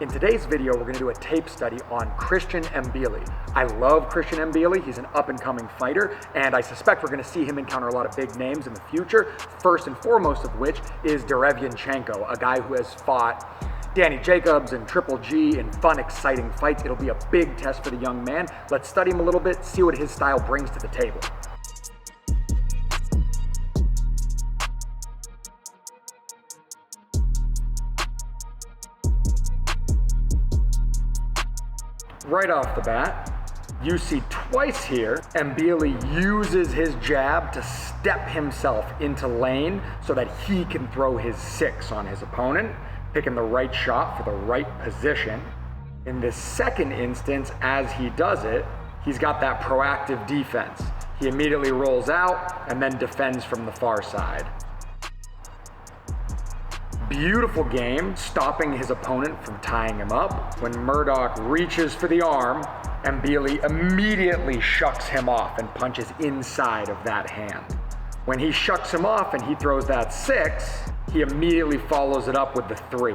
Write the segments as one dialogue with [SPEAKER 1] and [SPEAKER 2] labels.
[SPEAKER 1] In today's video, we're going to do a tape study on Clinching Mbilli. I love Clinching Mbilli. He's an up-and-coming fighter, and I suspect we're going to see him encounter a lot of big names in the future, first and foremost of which is Derevyanchenko, a guy who has fought Danny Jacobs and Triple G in fun, exciting fights. It'll be a big test for the young man. Let's study him a little bit, see what his style brings to the table. Right off the bat, you see twice here, Mbilli uses his jab to step himself into lane so that he can throw his 6 on his opponent, picking the right shot for the right position. In this second instance, as he does it, he's got that proactive defense. He immediately rolls out and then defends from the far side. Beautiful game, stopping his opponent from tying him up. When Murdoch reaches for the arm, Mbilli immediately shucks him off and punches inside of that hand. When he shucks him off and he throws that 6, he immediately follows it up with the 3.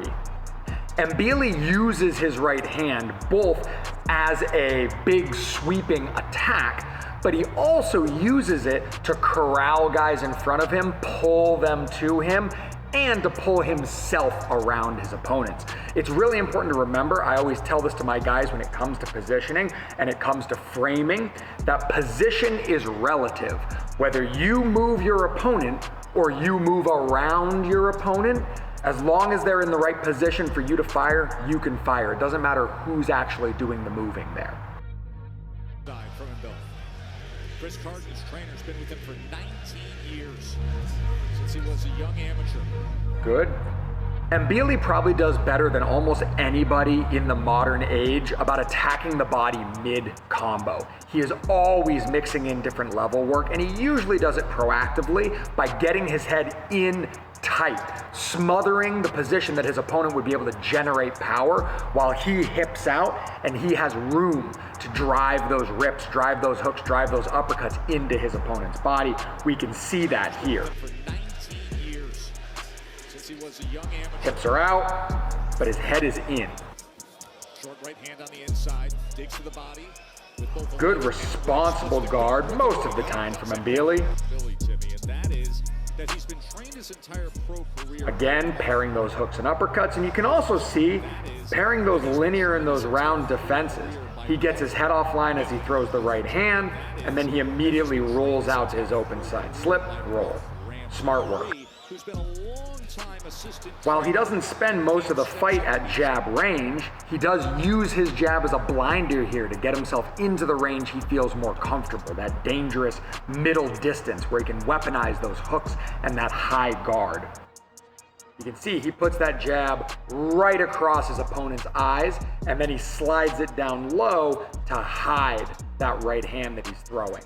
[SPEAKER 1] Mbilli uses his right hand both as a big sweeping attack, but he also uses it to corral guys in front of him, pull them to him, and to pull himself around his opponents. It's really important to remember, I always tell this to my guys when it comes to positioning and it comes to framing, that position is relative. Whether you move your opponent or you move around your opponent, as long as they're in the right position for you to fire, you can fire. It doesn't matter who's actually doing the moving there.
[SPEAKER 2] From Mbilli. Chris Carden's trainer's been with him for 19 years, since he was a young amateur.
[SPEAKER 1] Good. Mbilli probably does better than almost anybody in the modern age about attacking the body mid-combo. He is always mixing in different level work, and he usually does it proactively by getting his head in tight, smothering the position that his opponent would be able to generate power while he hips out and he has room to drive those rips, drive those hooks, drive those uppercuts into his opponent's body. We can see that here. Hips are out, but his head is in.
[SPEAKER 2] Short right hand on the inside, digs to the body.
[SPEAKER 1] Good responsible guard most of the time from Mbilli.
[SPEAKER 2] That he's been trained his entire pro career.
[SPEAKER 1] Again, pairing those hooks and uppercuts, and you can also see pairing those linear and those round defenses. He gets his head offline as he throws the right hand, and then he immediately rolls out to his open side. Slip, roll. Smart work. While he doesn't spend most of the fight at jab range, he does use his jab as a blinder here to get himself into the range he feels more comfortable, that dangerous middle distance where he can weaponize those hooks and that high guard. You can see he puts that jab right across his opponent's eyes, and then he slides it down low to hide that right hand that he's throwing.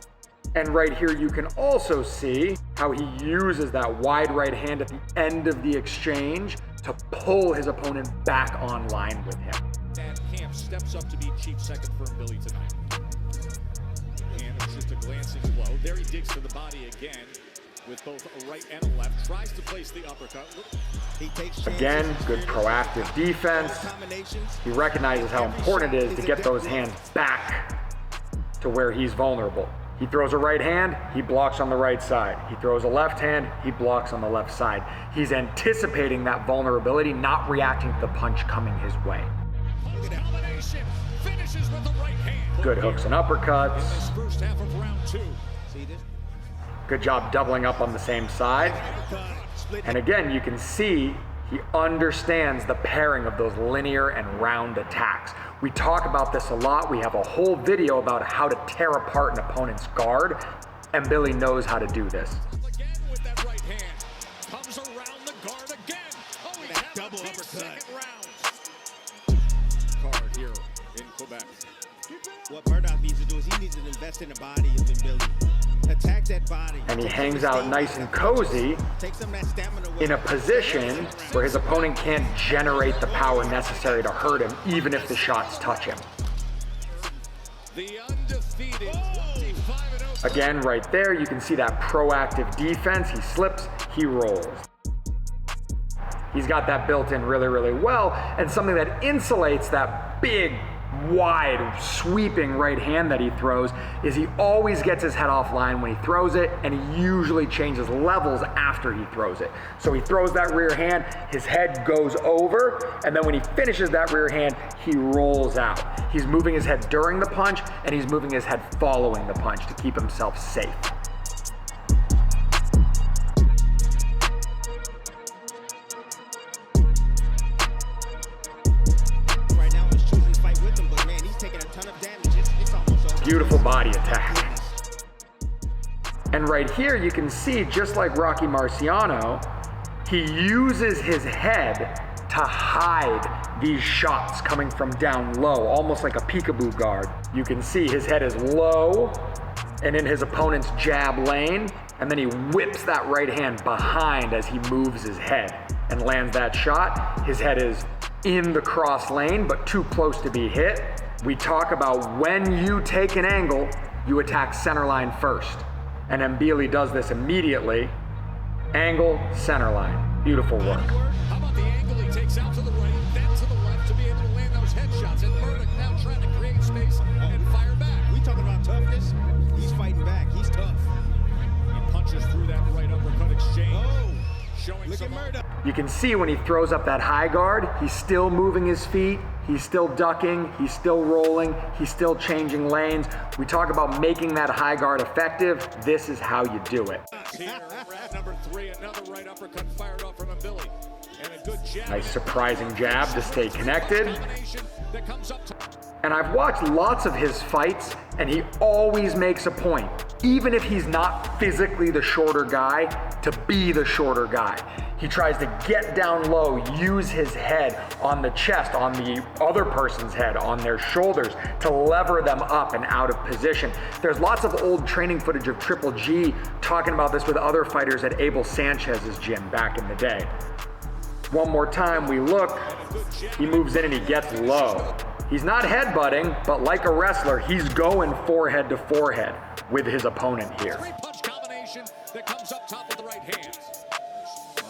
[SPEAKER 1] And right here you can also see how he uses that wide right hand at the end of the exchange to pull his opponent back online with him.
[SPEAKER 2] And Camp steps up to be chief second for Mbilli tonight. And it's just a glancing blow. There he digs to the body again with both a right and a left. Tries to place the uppercut.
[SPEAKER 1] He takes again, good proactive defense. He recognizes how important it is to get those hands back to where he's vulnerable. He throws a right hand, he blocks on the right side. He throws a left hand, he blocks on the left side. He's anticipating that vulnerability, not reacting to the punch coming his way. Good hooks and uppercuts. Good job doubling up on the same side. And again, you can see he understands the pairing of those linear and round attacks. We talk about this a lot. We have a whole video about how to tear apart an opponent's guard. Mbilli knows how to do this.
[SPEAKER 2] Again with that right hand. Comes around the guard again. Oh, he has double uppercut. Card here in Quebec.
[SPEAKER 3] What Murdoch needs to do is he needs to invest in the body of Mbilli. Attack that body.
[SPEAKER 1] And he hangs out nice and cozy in a position where his opponent can't generate the power necessary to hurt him, even if the shots touch him.
[SPEAKER 2] The undefeated 25-0.
[SPEAKER 1] Again, right there, you can see that proactive defense. He slips, he rolls. He's got that built in really, really well, and something that insulates that big, wide, sweeping right hand that he throws is he always gets his head offline when he throws it, and he usually changes levels after he throws it. So he throws that rear hand, his head goes over, and then when he finishes that rear hand, he rolls out. He's moving his head during the punch, and he's moving his head following the punch to keep himself safe. Beautiful body attack. And right here you can see, just like Rocky Marciano, he uses his head to hide these shots coming from down low, almost like a peekaboo guard. You can see his head is low and in his opponent's jab lane, and then he whips that right hand behind as he moves his head and lands that shot. His head is in the cross lane, but too close to be hit. We talk about when you take an angle, you attack center line first. And Mbilli does this immediately. Angle, center line. Beautiful work.
[SPEAKER 2] How about the angle he takes out to the right, then to the left to be able to land those headshots. And Murdoch now trying to create space and fire back.
[SPEAKER 3] We talking about toughness? He's fighting back. He's tough.
[SPEAKER 2] He punches through that right uppercut exchange.
[SPEAKER 3] Oh,
[SPEAKER 2] Showing
[SPEAKER 3] look
[SPEAKER 2] some
[SPEAKER 3] at Murdoch.
[SPEAKER 1] You can see when he throws up that high guard, he's still moving his feet, he's still ducking, he's still rolling, he's still changing lanes. We talk about making that high guard effective. This is how you do it.
[SPEAKER 2] here. Round number 3, another right uppercut fired off from Mbilli. And a good jab.
[SPEAKER 1] Nice surprising jab to stay connected.
[SPEAKER 2] Combination that comes up to
[SPEAKER 1] And I've watched lots of his fights, and he always makes a point, even if he's not physically the shorter guy, to be the shorter guy. He tries to get down low, use his head on the chest, on the other person's head, on their shoulders, to lever them up and out of position. There's lots of old training footage of Triple G talking about this with other fighters at Abel Sanchez's gym back in the day. One more time, we look, he moves in and he gets low. He's not headbutting, but like a wrestler, he's going forehead to forehead with his opponent here.
[SPEAKER 2] 3-punch combination that comes up top with the right hand.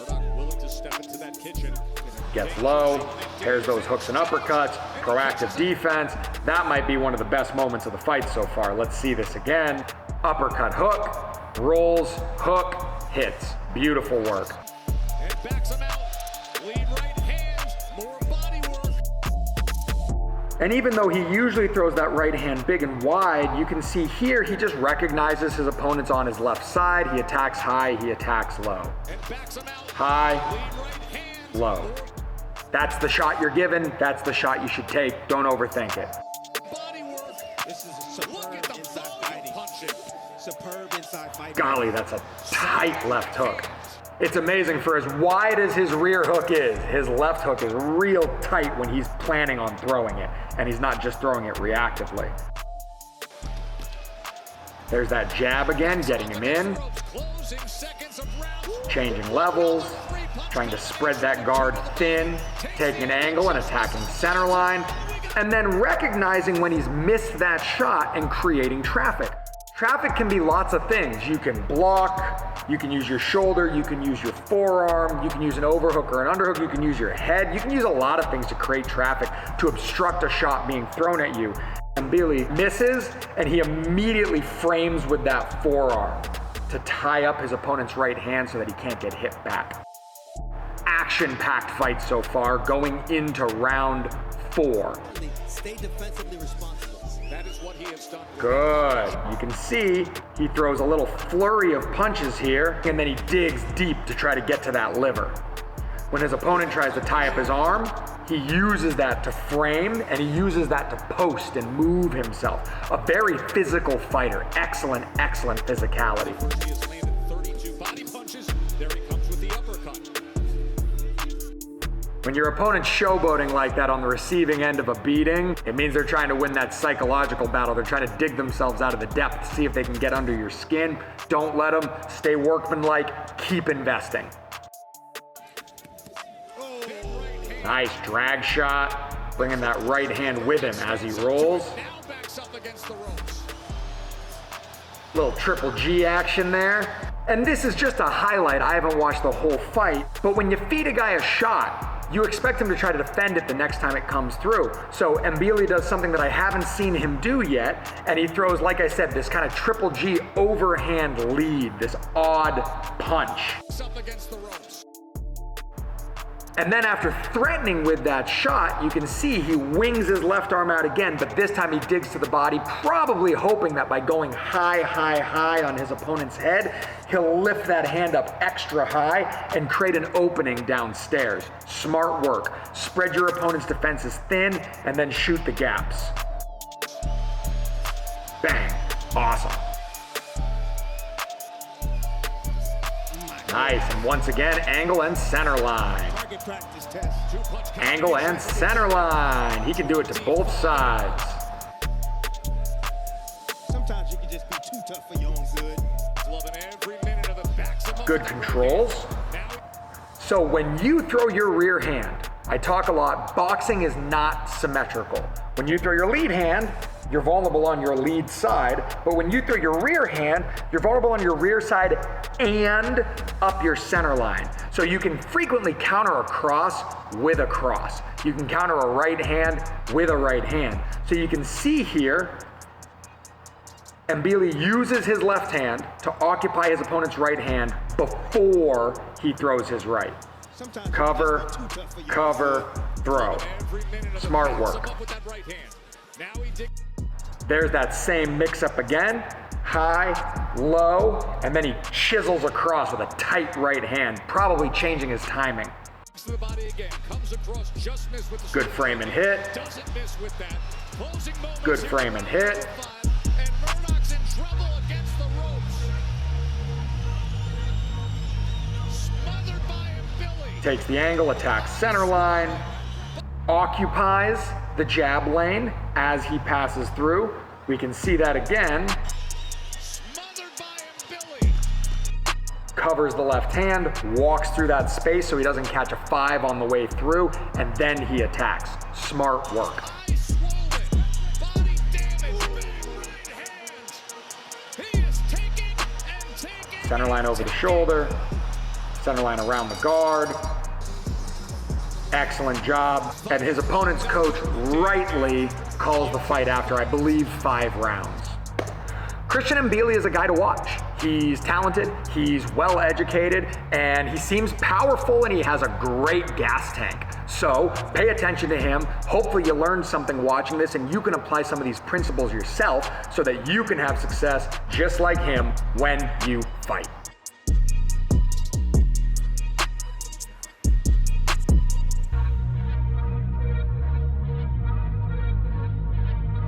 [SPEAKER 2] Murdoch willing to step into that kitchen.
[SPEAKER 1] Gets low, pairs those hooks and uppercuts, proactive defense. That might be one of the best moments of the fight so far. Let's see this again. Uppercut hook, rolls, hook, hits. Beautiful work.
[SPEAKER 2] And backs him out. Lead right hand. More body work.
[SPEAKER 1] And even though he usually throws that right hand big and wide, you can see here he just recognizes his opponent's on his left side. He attacks high, he attacks low.
[SPEAKER 2] And backs him out.
[SPEAKER 1] High,
[SPEAKER 2] Lead right hand.
[SPEAKER 1] low. That's the shot you're given. That's the shot you should take. Don't overthink it.
[SPEAKER 2] Body work.
[SPEAKER 3] This is a
[SPEAKER 2] Look
[SPEAKER 3] superb
[SPEAKER 2] at the
[SPEAKER 3] inside
[SPEAKER 2] volume
[SPEAKER 3] fighting.
[SPEAKER 2] punching.
[SPEAKER 3] Superb inside fighting.
[SPEAKER 1] Golly, that's a tight left hook. It's amazing, for as wide as his rear hook is, his left hook is real tight when he's planning on throwing it, and he's not just throwing it reactively. There's that jab again, getting him in,
[SPEAKER 2] Closing seconds of round.
[SPEAKER 1] changing levels, trying to spread that guard thin, taking an angle and attacking center line, and then recognizing when he's missed that shot and creating traffic. Traffic can be lots of things. You can block, you can use your shoulder, you can use your forearm, you can use an overhook or an underhook, you can use your head. You can use a lot of things to create traffic, to obstruct a shot being thrown at you. Mbilli misses, and he immediately frames with that forearm to tie up his opponent's right hand so that he can't get hit back. Action-packed fight so far, going into round 4.
[SPEAKER 3] Stay defensively responsible.
[SPEAKER 2] That is what he has done.
[SPEAKER 1] Good. You can see he throws a little flurry of punches here, and then he digs deep to try to get to that liver. When his opponent tries to tie up his arm, he uses that to frame, and he uses that to post and move himself. A very physical fighter. Excellent, excellent physicality.
[SPEAKER 2] First he has landed 32 body punches. There he comes with the uppercut.
[SPEAKER 1] When your opponent's showboating like that on the receiving end of a beating, it means they're trying to win that psychological battle. They're trying to dig themselves out of the depths, see if they can get under your skin. Don't let them. Stay workmanlike. Keep investing. Nice drag shot. Bringing that right hand with him as he rolls.
[SPEAKER 2] Now backs up against the ropes.
[SPEAKER 1] Little Triple G action there. And this is just a highlight, I haven't watched the whole fight, but when you feed a guy a shot, you expect him to try to defend it the next time it comes through. So Mbilli does something that I haven't seen him do yet, and he throws, like I said, this kind of triple G overhand lead, this odd punch.
[SPEAKER 2] Up against the ropes.
[SPEAKER 1] And then after threatening with that shot, you can see he wings his left arm out again, but this time he digs to the body, probably hoping that by going high, high, high on his opponent's head, he'll lift that hand up extra high and create an opening downstairs. Smart work. Spread your opponent's defenses thin and then shoot the gaps. Bang. Awesome. Nice, and once again, angle and center line. Angle and center line. He can do it to both sides.
[SPEAKER 3] Sometimes you can just be too tough for your own good.
[SPEAKER 2] Loving every minute of the backs of
[SPEAKER 1] Good controls. So when you throw your rear hand, I talk a lot, boxing is not symmetrical. When you throw your lead hand, you're vulnerable on your lead side, but when you throw your rear hand, you're vulnerable on your rear side and up your center line. So you can frequently counter a cross with a cross. You can counter a right hand with a right hand. So you can see here, Mbilli uses his left hand to occupy his opponent's right hand before he throws his right. Cover, cover, throw. Smart work. There's that same mix-up again. High, low, and then he chisels across with a tight right hand, probably changing his timing. Good frame and hit. Good frame and hit. Takes the angle, attacks center line, occupies the jab lane as he passes through. We can see that again. Covers the left hand, walks through that space so he doesn't catch a 5 on the way through, and then he attacks. Smart work. Center line over the shoulder, center line around the guard. Excellent job. And his opponent's coach rightly calls the fight after, I believe, 5 rounds. Christian Mbilli is a guy to watch. He's talented, he's well educated, and he seems powerful, and he has a great gas tank. So pay attention to him. Hopefully you learned something watching this and you can apply some of these principles yourself so that you can have success just like him when you fight.